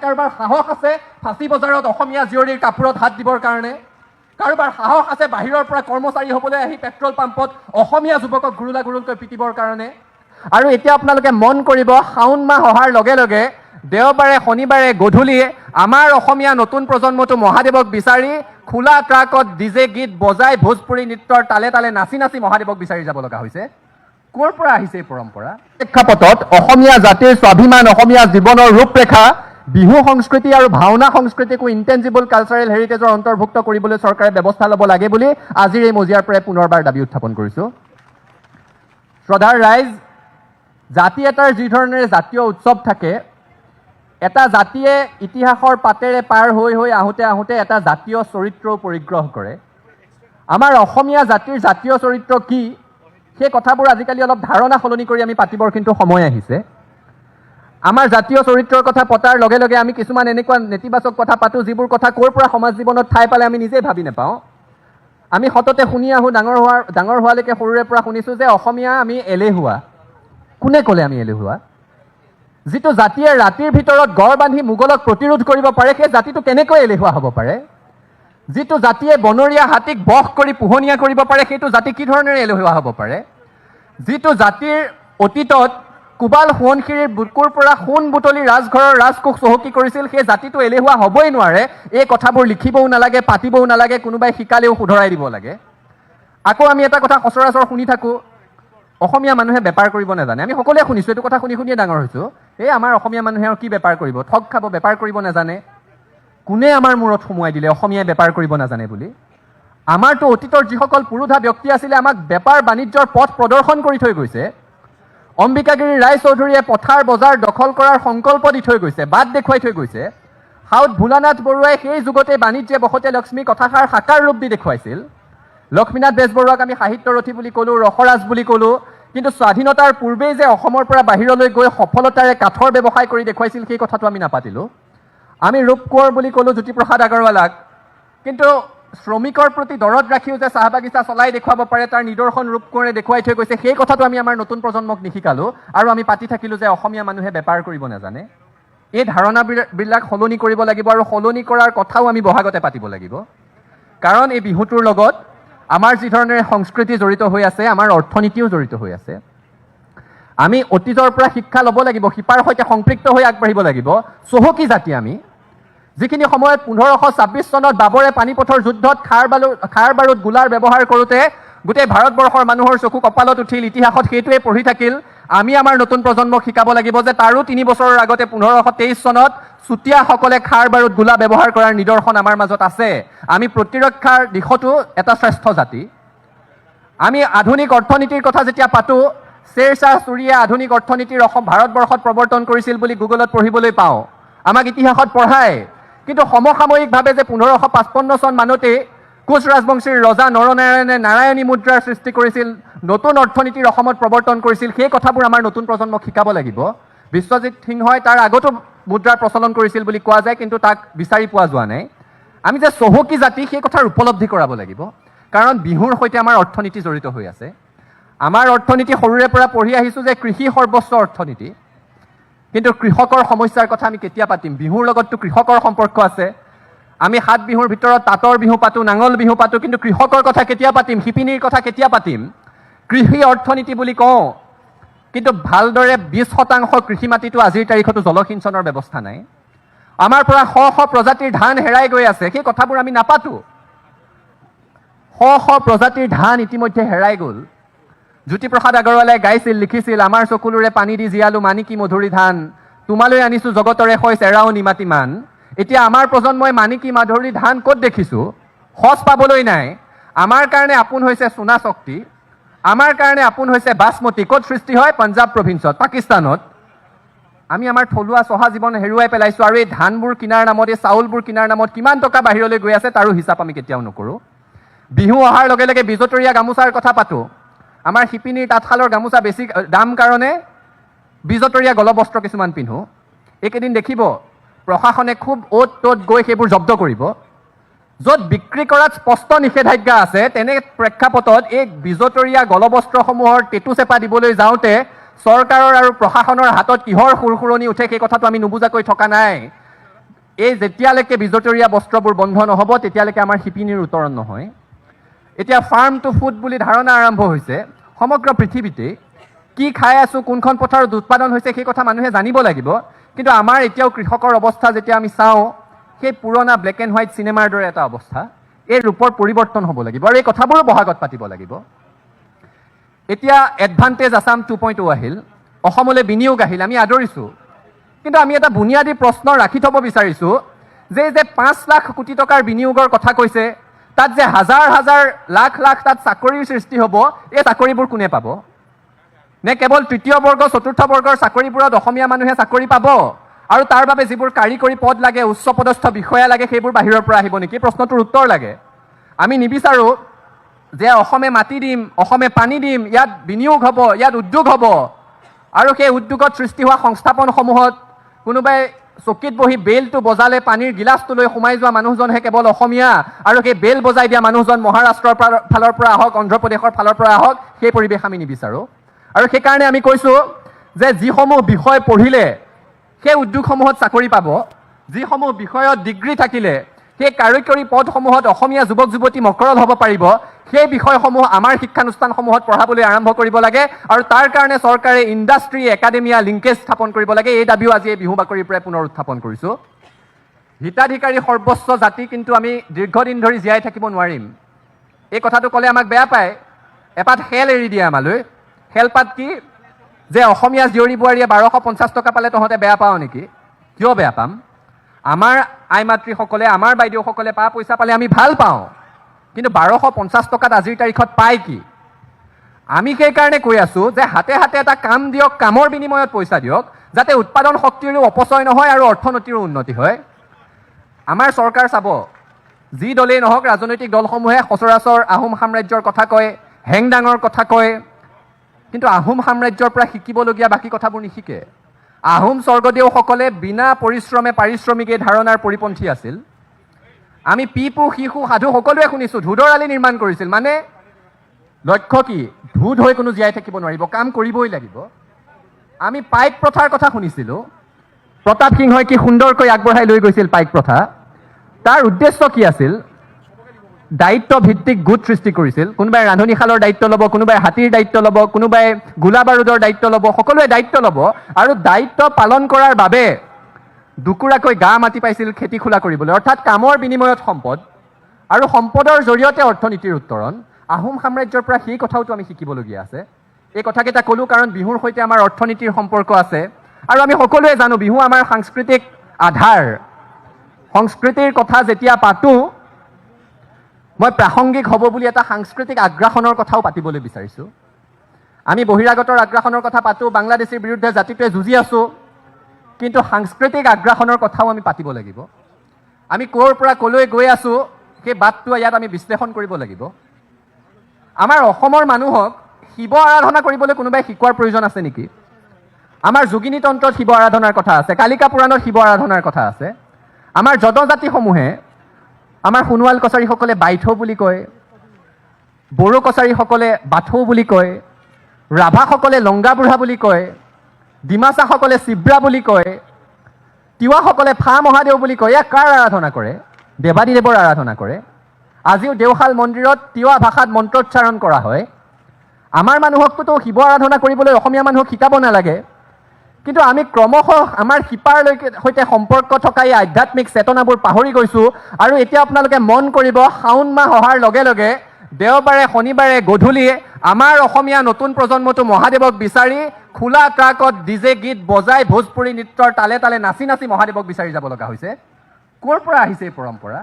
কাৰোবাৰ সাহস আছে ফাঁচী বজাৰত অসমীয়া জীয়ৰীৰ কাপোৰত হাত দিবৰ কাৰণে, কাৰোবাৰ সাহস আছে বাহিৰৰ পৰা কৰ্মচাৰী হ'বলৈ আহি পেট্ৰল পাম্পত অসমীয়া যুৱকক গুৰুলা গুৰুলকৈ পিটিবৰ কাৰণে। আৰু এতিয়া আপোনালোকে মন কৰিব, শাওণ মাহ অহাৰ লগে লগে দেওবাৰে শনিবাৰে গধূলি আমাৰ অসমীয়া নতুন প্ৰজন্মটো মহাদেৱক বিচাৰি খোলা ট্ৰাকত ডিজে গীত বজাই ভোজপুৰী নৃত্যৰ তালে তালে নাচি নাচি মহাদেৱক বিচাৰি যাব লগা হৈছে। ক'ৰ পৰা আহিছে এই পৰম্পৰা? প্ৰেক্ষাপটত অসমীয়া জাতিৰ স্বাভিমান, অসমীয়া জীৱনৰ ৰূপৰেখা, বিহু সংস্কৃতি আৰু ভাওনা সংস্কৃতিকো ইনটেঞ্জিবল কালচাৰেল হেৰিটেজৰ অন্তৰ্ভুক্ত কৰিবলৈ চৰকাৰে ব্যৱস্থা ল'ব লাগে বুলি আজিৰ এই মজিয়াৰ পৰাই পুনৰবাৰ দাবী উত্থাপন কৰিছোঁ। শ্ৰদ্ধাৰ ৰাইজ, জাতি এটাৰ যি ধৰণেৰে জাতীয় উৎসৱ থাকে, এটা জাতিয়ে ইতিহাসৰ পাতেৰে পাৰ হৈ হৈ আহোঁতে আহোঁতে এটা জাতীয় চৰিত্ৰও পৰিগ্ৰহ কৰে। আমাৰ অসমীয়া জাতিৰ জাতীয় চৰিত্ৰ কি, সেই কথাবোৰ আজিকালি অলপ ধাৰণা সলনি কৰি আমি পাতিবৰ কিন্তু সময় আহিছে। আমাৰ জাতীয় চৰিত্ৰৰ কথা পতাৰ লগে লগে আমি কিছুমান এনেকুৱা নেতিবাচক কথা পাতোঁ, যিবোৰ কথা ক'ৰ পৰা সমাজ জীৱনত ঠাই পালে আমি নিজেই ভাবি নাপাওঁ। আমি সততে শুনি আহোঁ, ডাঙৰ হোৱালৈকে সৰুৰে পৰা শুনিছোঁ যে অসমীয়া আমি এলেহুৱা। কোনে ক'লে আমি এলেহুৱা? যিটো জাতিয়ে ৰাতিৰ ভিতৰত গড় বান্ধি মোগলক প্ৰতিৰোধ কৰিব পাৰে, সেই জাতিটো কেনেকৈ এলেহুৱা হ'ব পাৰে? যিটো জাতিয়ে বনৰীয়া হাতীক বশ কৰি পোহনীয়া কৰিব পাৰে, সেইটো জাতি কি ধৰণেৰে এলেহুৱা হ'ব পাৰে? যিটো জাতিৰ অতীতত কোবাল সোৱণশিৰিৰ বুকুৰ পৰা সোণ বুটলি ৰাজঘৰৰ ৰাজকোষ চহকী কৰিছিল, সেই জাতিটো এলেহুৱা হ'বই নোৱাৰে। এই কথাবোৰ লিখিবও নালাগে, পাতিবও নালাগে, কোনোবাই শিকালেও শুধৰাই দিব লাগে। আকৌ আমি এটা কথা সচৰাচৰ শুনি থাকোঁ, অসমীয়া মানুহে বেপাৰ কৰিব নাজানে। আমি সকলোৱে শুনিছোঁ, এইটো কথা শুনি শুনিয়ে ডাঙৰ হৈছোঁ। এই আমাৰ অসমীয়া মানুহে আৰু কি বেপাৰ কৰিব, ঠগ খাব, বেপাৰ কৰিব নাজানে। কোনে আমাৰ মূৰত সোমোৱাই দিলে অসমীয়াই বেপাৰ কৰিব নাজানে বুলি? আমাৰতো অতীতৰ যিসকল পুৰোধা ব্যক্তি আছিলে, আমাক বেপাৰ বাণিজ্যৰ পথ প্ৰদৰ্শন কৰি থৈ গৈছে। অম্বিকাগিৰি ৰায়চৌধুৰীয়ে পথাৰ বজাৰ দখল কৰাৰ সংকল্প দি থৈ গৈছে, বাট দেখুৱাই থৈ গৈছে। সাউদ ভোলানাথ বৰুৱাই সেই যুগতে বাণিজ্যে বসতে লক্ষ্মী কথাষাৰ সাকাৰ ৰূপ দি দেখুৱাইছিল। লক্ষ্মীনাথ বেজবৰুৱাক আমি সাহিত্যৰথী বুলি ক'লোঁ, ৰসৰাজ বুলি ক'লোঁ, কিন্তু স্বাধীনতাৰ পূৰ্বেই যে অসমৰ পৰা বাহিৰলৈ গৈ সফলতাৰে কাঠৰ ব্যৱসায় কৰি দেখুৱাইছিল, সেই কথাটো আমি নাপাতিলোঁ। আমি ৰূপ কোঁৱৰ বুলি ক'লোঁ জ্যোতিপ্ৰসাদ আগৰৱালাক, কিন্তু শ্ৰমিকৰ প্ৰতি দৰদ ৰাখিও যে চাহ বাগিচা চলাই দেখুৱাব পাৰে, তাৰ নিদৰ্শন ৰূপ কোঁৱৰে দেখুৱাই থৈ গৈছে। সেই কথাটো আমি আমাৰ নতুন প্ৰজন্মক নিশিকালোঁ আৰু আমি পাতি থাকিলোঁ যে অসমীয়া মানুহে বেপাৰ কৰিব নাজানে। এই ধাৰণাবিলাক সলনি কৰিব লাগিব আৰু সলনি কৰাৰ কথাও আমি বহাগতে পাতিব লাগিব। কাৰণ এই বিহুটোৰ লগত আমাৰ যি ধৰণেৰে সংস্কৃতি জড়িত হৈ আছে, আমাৰ অৰ্থনীতিও জড়িত হৈ আছে। আমি অতীতৰ পৰা শিক্ষা ল'ব লাগিব, শিপাৰ সৈতে সম্পৃক্ত হৈ আগবাঢ়িব লাগিব। চহকী জাতি আমি, যিখিনি সময়ত 1526 চনত বাবৰে পানীপথৰ যুদ্ধত খাৰ বাৰুদ গোলাৰ ব্যৱহাৰ কৰোঁতে গোটেই ভাৰতবৰ্ষৰ মানুহৰ চকু কপালত উঠিল, ইতিহাসত সেইটোৱে পঢ়ি থাকিল। আমি আমাৰ নতুন প্ৰজন্মক শিকাব লাগিব যে তাৰো 3 বছৰৰ আগতে 1523 চনত চুতীয়াসকলে খাৰ বাৰুদ গোলা ব্যৱহাৰ কৰাৰ নিদৰ্শন আমাৰ মাজত আছে। আমি প্ৰতিৰক্ষাৰ দিশতো এটা শ্ৰেষ্ঠ জাতি। আমি আধুনিক অৰ্থনীতিৰ কথা যেতিয়া পাতোঁ, শ্বেৰশ্বাহ চুৰীয়ে আধুনিক অৰ্থনীতিৰ ভাৰতবৰ্ষত প্ৰৱৰ্তন কৰিছিল বুলি গুগলত পঢ়িবলৈ পাওঁ, আমাক ইতিহাসত পঢ়ায়। কিন্তু সমসাময়িকভাৱে যে 1555 চন মানতেই কোচ ৰাজবংশীৰ ৰজা নৰনাৰায়ণে নাৰায়ণী মুদ্ৰাৰ সৃষ্টি কৰিছিল, নতুন অৰ্থনীতিৰ অসমত প্ৰৱৰ্তন কৰিছিল, সেই কথাবোৰ আমাৰ নতুন প্ৰজন্মক শিকাব লাগিব। বিশ্বজিৎ সিংহই তাৰ আগতো মুদ্ৰাৰ প্ৰচলন কৰিছিল বুলি কোৱা যায়, কিন্তু তাক বিচাৰি পোৱা যোৱা নাই। আমি যে চহকী জাতি, সেই কথাৰ উপলব্ধি কৰাব লাগিব। কাৰণ বিহুৰ সৈতে আমাৰ অৰ্থনীতি জড়িত হৈ আছে। আমাৰ অৰ্থনীতি সৰুৰে পৰা পঢ়ি আহিছোঁ যে কৃষি সৰ্বোচ্চ অৰ্থনীতি, কিন্তু কৃষকৰ সমস্যাৰ কথা আমি কেতিয়া পাতিম? বিহুৰ লগততো কৃষকৰ সম্পৰ্ক আছে। আমি 7 বিহুৰ ভিতৰত তাঁতৰ বিহু পাতোঁ, নাঙল বিহু পাতোঁ, কিন্তু কৃষকৰ কথা কেতিয়া পাতিম? শিপিনীৰ কথা কেতিয়া পাতিম? কৃষি অৰ্থনীতি বুলি কওঁ, কিন্তু ভালদৰে 20% কৃষি মাটিটো আজিৰ তাৰিখতো জলসিঞ্চনৰ ব্যৱস্থা নাই। আমাৰ পৰা শ প্ৰজাতিৰ ধান হেৰাই গৈ আছে, সেই কথাবোৰ আমি নাপাতোঁ। শ প্ৰজাতিৰ ধান ইতিমধ্যে হেৰাই গ'ল। জ্যোতিপ্ৰসাদ আগৰৱালাই গাইছিল, লিখিছিল, আমাৰ চকুলোৰে পানী দি জীয়ালো মানিকী মধুৰী ধান, তোমালৈ আনিছোঁ জগতৰে শইচ এৰাও নিমাতিমান। এতিয়া আমাৰ প্ৰজন্মই মানিকী মাধুৰী ধান ক'ত দেখিছোঁ? সঁচ পাবলৈ নাই। আমাৰ কাৰণে আপোন হৈছে সোণা শক্তি, আমাৰ কাৰণে আপোন হৈছে বাসমতী। ক'ত সৃষ্টি হয়? পাঞ্জাৱ প্ৰভিন্সত, পাকিস্তানত। আমি আমাৰ থলুৱা চহা জীৱন হেৰুৱাই পেলাইছোঁ, আৰু এই ধানবোৰ কিনাৰ নামত, এই চাউলবোৰ কিনাৰ নামত কিমান টকা বাহিৰলৈ গৈ আছে তাৰো হিচাপ আমি কেতিয়াও নকৰোঁ। বিহু অহাৰ লগে লগে বিজতৰীয়া গামোচাৰ কথা পাতোঁ। আমাৰ শিপিনীৰ তাঁতশালৰ গামোচা বেছি দাম কাৰণে বিজতৰীয়া গলবস্ত্ৰ কিছুমান পিন্ধোঁ। এইকেইদিন দেখিব প্ৰশাসনে খুব অ'ত ত'ত গৈ সেইবোৰ জব্দ কৰিব। য'ত বিক্ৰী কৰাত স্পষ্ট নিষেধাজ্ঞা আছে, তেনে প্ৰেক্ষাপটত এই বিজতৰীয়া গলবস্ত্ৰসমূহৰ টেটু চেপা দিবলৈ যাওঁতে চৰকাৰৰ আৰু প্ৰশাসনৰ হাতত কিহৰ সুৰসুৰণি উঠে, সেই কথাটো আমি নুবুজাকৈ থকা নাই। এই যেতিয়ালৈকে বিজতৰীয়া বস্ত্ৰবোৰ বন্ধ নহ'ব তেতিয়ালৈকে আমাৰ শিপিনীৰ উত্তৰণ নহয়। এতিয়া ফাৰ্ম টু ফুড বুলি ধাৰণা আৰম্ভ হৈছে সমগ্ৰ পৃথিৱীতে। কি খাই আছোঁ, কোনখন পথাৰত উৎপাদন হৈছে সেই কথা মানুহে জানিব লাগিব। কিন্তু আমাৰ এতিয়াও কৃষকৰ অৱস্থা যেতিয়া আমি চাওঁ, সেই পুৰণা ব্লেক এণ্ড হোৱাইট চিনেমাৰ দৰে এটা অৱস্থা। এই ৰূপৰ পৰিৱৰ্তন হ'ব লাগিব আৰু এই কথাবোৰো বহাগত পাতিব লাগিব। এতিয়া এডভান্টেজ আছাম 2.0 আহিল, অসমলৈ বিনিয়োগ আহিল, আমি আদৰিছোঁ। কিন্তু আমি এটা বুনিয়াদী প্ৰশ্ন ৰাখি থ'ব বিচাৰিছোঁ যে 5 লাখ কোটি টকাৰ বিনিয়োগৰ কথা কৈছে, তাত যে হাজাৰ হাজাৰ লাখ লাখ তাত চাকৰিৰ সৃষ্টি হ'ব, এই চাকৰিবোৰ কোনে পাব? নে কেৱল তৃতীয় বৰ্গ চতুৰ্থ বৰ্গৰ চাকৰিবোৰত অসমীয়া মানুহে চাকৰি পাব আৰু তাৰ বাবে যিবোৰ কাৰিকৰী পদ লাগে, উচ্চ পদস্থ বিষয়া লাগে, সেইবোৰ বাহিৰৰ পৰা আহিব নেকি? প্ৰশ্নটোৰ উত্তৰ লাগে। আমি নিবিচাৰোঁ যে অসমে মাটি দিম, অসমে পানী দিম, ইয়াত বিনিয়োগ হ'ব, ইয়াত উদ্যোগ হ'ব আৰু সেই উদ্যোগত সৃষ্টি হোৱা সংস্থাপনসমূহত কোনোবাই চকীত বহি বেলটো বজালে পানীৰ গিলাচটো লৈ সোমাই যোৱা মানুহজনহে কেৱল অসমীয়া আৰু সেই বেল বজাই দিয়া মানুহজন মহাৰাষ্ট্ৰৰ ফালৰ পৰা আহক, অন্ধ্ৰপ্ৰদেশৰ ফালৰ পৰা আহক, সেই পৰিৱেশ আমি নিবিচাৰোঁ। আৰু সেইকাৰণে আমি কৈছোঁ যে যিসমূহ বিষয় পঢ়িলে সেই উদ্যোগসমূহত চাকৰি পাব, যিসমূহ বিষয়ত ডিগ্ৰী থাকিলে সেই কাৰিকৰী পদসমূহত অসমীয়া যুৱক যুৱতী মকৰল হ'ব পাৰিব, সেই বিষয়সমূহ আমাৰ শিক্ষানুষ্ঠানসমূহত পঢ়াবলৈ আৰম্ভ কৰিব লাগে আৰু তাৰ কাৰণে চৰকাৰে ইণ্ডাষ্ট্ৰী একাডেমিয়া লিংকেজ স্থাপন কৰিব লাগে। এই দাবীও আজি এই বিহু বাকৰিৰ পৰাই পুনৰ উত্থাপন কৰিছোঁ। হিতাধিকাৰী সৰ্বোচ্চ জাতি কিন্তু আমি দীৰ্ঘদিন ধৰি জীয়াই থাকিব নোৱাৰিম। এই কথাটো ক'লে আমাক বেয়া পায়, এপাত খেল এৰি দিয়ে আমালৈ। খেলপাত কি যে অসমীয়া জীয়ৰী বোৱাৰীয়ে 1250 টকা পালে তহঁতে বেয়া পাওঁ নেকি? কিয় বেয়া পাম? আমাৰ আই মাতৃসকলে, আমাৰ বাইদেউসকলে পা পইচা পালে আমি ভাল পাওঁ, কিন্তু 1250 টকাত আজিৰ তাৰিখত পায় কি? আমি সেইকাৰণে কৈ আছোঁ যে হাতে হাতে এটা কাম দিয়ক, কামৰ বিনিময়ত পইচা দিয়ক, যাতে উৎপাদন শক্তিৰো অপচয় নহয় আৰু অৰ্থনীতিৰো উন্নতি হয়। আমাৰ চৰকাৰ চাব, যি দলেই নহওক, ৰাজনৈতিক দলসমূহে সচৰাচৰ আহোম সাম্ৰাজ্যৰ কথা কয়, হেংদাঙৰ কথা কয়, কিন্তু আহোম সাম্ৰাজ্যৰ পৰা শিকিবলগীয়া বাকী কথাবোৰ নিশিকে। আহোম স্বৰ্গদেউসকলে বিনা পৰিশ্ৰমে পাৰিশ্ৰমিক এই ধাৰণাৰ পৰিপন্থী আছিল। আমি পিপু শিশু সাধু সকলোৱে শুনিছোঁ, ধুদৰ আলি নিৰ্মাণ কৰিছিল। মানে লক্ষ্য কি? ধুদ হৈ কোনো জীয়াই থাকিব নোৱাৰিব, কাম কৰিবই লাগিব। আমি পাইক প্ৰথাৰ কথা শুনিছিলোঁ, প্ৰতাপ সিংহই কি সুন্দৰকৈ আগবঢ়াই লৈ গৈছিল পাইক প্ৰথা। তাৰ উদ্দেশ্য কি আছিল? দায়িত্ব ভিত্তিক গোট সৃষ্টি কৰিছিল। কোনোবাই ৰান্ধনীশালৰ দায়িত্ব ল'ব, কোনোবাই হাতীৰ দায়িত্ব ল'ব, কোনোবাই গোলা বাৰুদৰ দায়িত্ব ল'ব, সকলোৱে দায়িত্ব ল'ব আৰু দায়িত্ব পালন কৰাৰ বাবে দুকুৰাকৈ গা মাটি পাইছিল খেতি খোলা কৰিবলৈ, অৰ্থাৎ কামৰ বিনিময়ত সম্পদ আৰু সম্পদৰ জৰিয়তে অৰ্থনীতিৰ উত্তৰণ। আহোম সাম্ৰাজ্যৰ পৰা সেই কথাওতো আমি শিকিবলগীয়া আছে। এই কথাকেইটা ক'লোঁ কাৰণ বিহুৰ সৈতে আমাৰ অৰ্থনীতিৰ সম্পৰ্ক আছে আৰু আমি সকলোৱে জানো বিহু আমাৰ সাংস্কৃতিক আধাৰ। সংস্কৃতিৰ কথা যেতিয়া পাতোঁ, মই প্ৰাসংগিক হ'ব বুলি এটা সাংস্কৃতিক আগ্ৰাসনৰ কথাও পাতিবলৈ বিচাৰিছোঁ। আমি বহিৰাগতৰ আগ্ৰাসনৰ কথা পাতোঁ, বাংলাদেশীৰ বিৰুদ্ধে জাতিটোৱে যুঁজি আছোঁ, কিন্তু সাংস্কৃতিক আগ্ৰাসনৰ কথাও আমি পাতিব লাগিব। আমি ক'ৰ পৰা ক'লৈ গৈ আছোঁ সেই বাটটো ইয়াত আমি বিশ্লেষণ কৰিব লাগিব। আমাৰ অসমৰ মানুহক শিৱ আৰাধনা কৰিবলৈ কোনোবাই শিকোৱাৰ প্ৰয়োজন আছে নেকি? আমাৰ যোগিনী তন্ত্ৰত শিৱ আৰাধনাৰ কথা আছে, কালিকা পুৰাণত শিৱ আৰাধনাৰ কথা আছে। আমাৰ জনজাতিসমূহে, আমাৰ সোণোৱাল কছাৰীসকলে বাইথৌ বুলি কয়, বড়ো কছাৰীসকলে বাথৌ বুলি কয়, ৰাভাসকলে লংগা বুঢ়া বুলি কয়, ডিমাচাসকলে চিব্ৰা বুলি কয়, তিৱাসকলে ফা মহাদেউ বুলি কয়। ইয়াক কাৰ আৰাধনা কৰে? দেৱাদিদেৱৰ আৰাধনা কৰে। আজিও দেওশাল মন্দিৰত তিৱা ভাষাত মন্ত্ৰোচ্চাৰণ কৰা হয়। আমাৰ মানুহকতো শিৱ আৰাধনা কৰিবলৈ অসমীয়া মানুহক শিকাব নালাগে, কিন্তু আমি ক্ৰমশঃ আমাৰ শিপাৰ সৈতে সম্পৰ্ক থকা এই আধ্যাত্মিক চেতনাবোৰ পাহৰি গৈছোঁ। আৰু এতিয়া আপোনালোকে মন কৰিব, শাওণ মাহ অহাৰ লগে লগে দেওবাৰে শনিবাৰে গধূলি আমাৰ অসমীয়া নতুন প্ৰজন্মটো মহাদেৱক বিচাৰি খোলা ট্ৰাকত ডিজে গীত বজাই ভোজপুৰী নৃত্যৰ তালে তালে নাচি নাচি মহাদেৱক বিচাৰি যাব লগা হৈছে। ক'ৰ পৰা আহিছে এই পৰম্পৰা?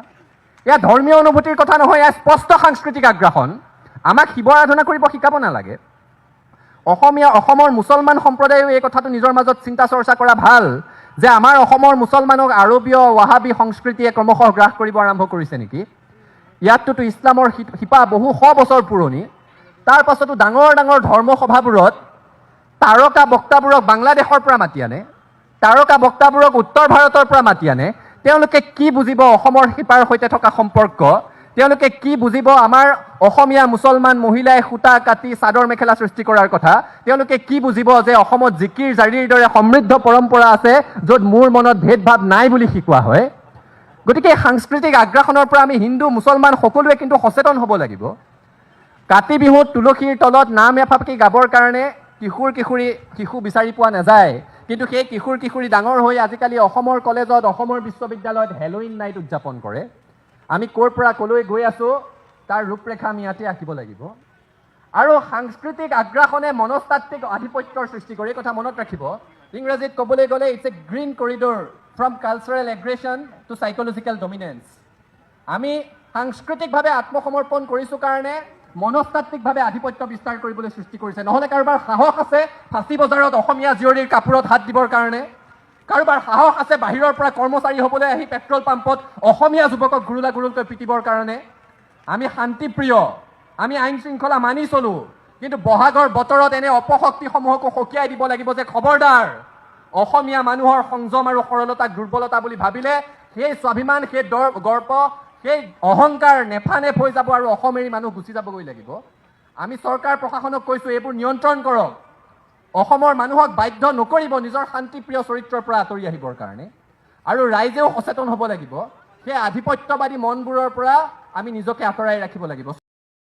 এয়া ধৰ্মীয় অনুভূতিৰ কথা নহয়, এয়া স্পষ্ট সাংস্কৃতিক আগ্ৰাসন। আমাক শিৱ আৰাধনা কৰিব শিকাব নালাগে। অসমৰ মুছলমান সম্প্ৰদায়েও এই কথাটো নিজৰ মাজত চিন্তা চৰ্চা কৰা ভাল যে আমাৰ অসমৰ মুছলমানক আৰবীয় ৱাহাবী সংস্কৃতিয়ে ক্ৰমশঃ গ্ৰাস কৰিব আৰম্ভ কৰিছে নেকি? ইয়াততো ইছলামৰ শিপা বহু শ বছৰ পুৰণি। তাৰ পাছতো ডাঙৰ ডাঙৰ ধৰ্মসভাবোৰত তাৰকা বক্তাবোৰক বাংলাদেশৰ পৰা মাতি আনে, তাৰকা বক্তাবোৰক উত্তৰ ভাৰতৰ পৰা মাতি আনে। তেওঁলোকে কি বুজিব অসমৰ শিপাৰ সৈতে থকা সম্পৰ্ক? তেওঁলোকে কি বুজিব আমাৰ অসমীয়া মুছলমান মহিলাই সূতা কাটি চাদৰ মেখেলা সৃষ্টি কৰাৰ কথা? তেওঁলোকে কি বুজিব যে অসমত জিকিৰ জাৰিৰ দৰে সমৃদ্ধ পৰম্পৰা আছে য'ত মোৰ মনত ভেদভাৱ নাই বুলি শিকোৱা হয়? গতিকে সাংস্কৃতিক আগ্ৰাসনৰ পৰা আমি হিন্দু মুছলমান সকলোৱে কিন্তু সচেতন হ'ব লাগিব। কাতি বিহুত তুলসীৰ তলত নাম এফাকি গাবৰ কাৰণে শিশু বিচাৰি পোৱা নাযায়, কিন্তু সেই কিশোৰী ডাঙৰ হৈ আজিকালি অসমৰ কলেজত অসমৰ বিশ্ববিদ্যালয়ত হেলোইন নাইট উদযাপন কৰে। আমি ক'ৰ পৰা ক'লৈ গৈ আছোঁ তাৰ ৰূপৰেখা আমি ইয়াতে আঁকিব লাগিব। আৰু সাংস্কৃতিক আগ্ৰাসনে মনস্তাত্ত্বিক আধিপত্যৰ সৃষ্টি কৰে, এই কথা মনত ৰাখিব। ইংৰাজীত ক'বলৈ গ'লে it's a green corridor from cultural aggression to psychological dominance. আমি সাংস্কৃতিকভাৱে আত্মসমৰ্পণ কৰিছোঁ কাৰণে মনস্তাত্ত্বিকভাৱে আধিপত্য বিস্তাৰ কৰিবলৈ সৃষ্টি কৰিছে। নহ'লে কাৰোবাৰ সাহস আছে ফাঁচী বজাৰত অসমীয়া জীয়ৰীৰ কাপোৰত হাত দিবৰ কাৰণে, কাৰোবাৰ সাহস আছে বাহিৰৰ পৰা কৰ্মচাৰী হ'বলৈ আহি পেট্ৰল পাম্পত অসমীয়া যুৱকক গুৰুলাগুৰুলকৈ পিটিবৰ কাৰণে। আমি শান্তিপ্ৰিয়, আমি আইন শৃংখলা মানি চলোঁ, কিন্তু বহাগৰ বতৰত এনে অপশক্তিসমূহকো সকীয়াই দিব লাগিব যে খবৰদাৰ, অসমীয়া মানুহৰ সংযম আৰু সৰলতাক দুৰ্বলতা বুলি ভাবিলে সেই স্বাভিমান, সেই গৰ্ব, সেই অহংকাৰ নেফানেফ হৈ যাব আৰু অসম এৰি মানুহ গুচি যাবগৈ লাগিব। আমি চৰকাৰ প্ৰশাসনক কৈছোঁ এইবোৰ নিয়ন্ত্ৰণ কৰক, অসমৰ মানুহক বাধ্য নকৰিব নিজৰ শান্তিপ্ৰিয় চৰিত্ৰৰ পৰা আঁতৰি আহিবৰ কাৰণে। আৰু ৰাইজেও সচেতন হ'ব লাগিব, সেই আধিপত্যবাদী মনবোৰৰ পৰা আমি নিজকে আঁতৰাই ৰাখিব লাগিব।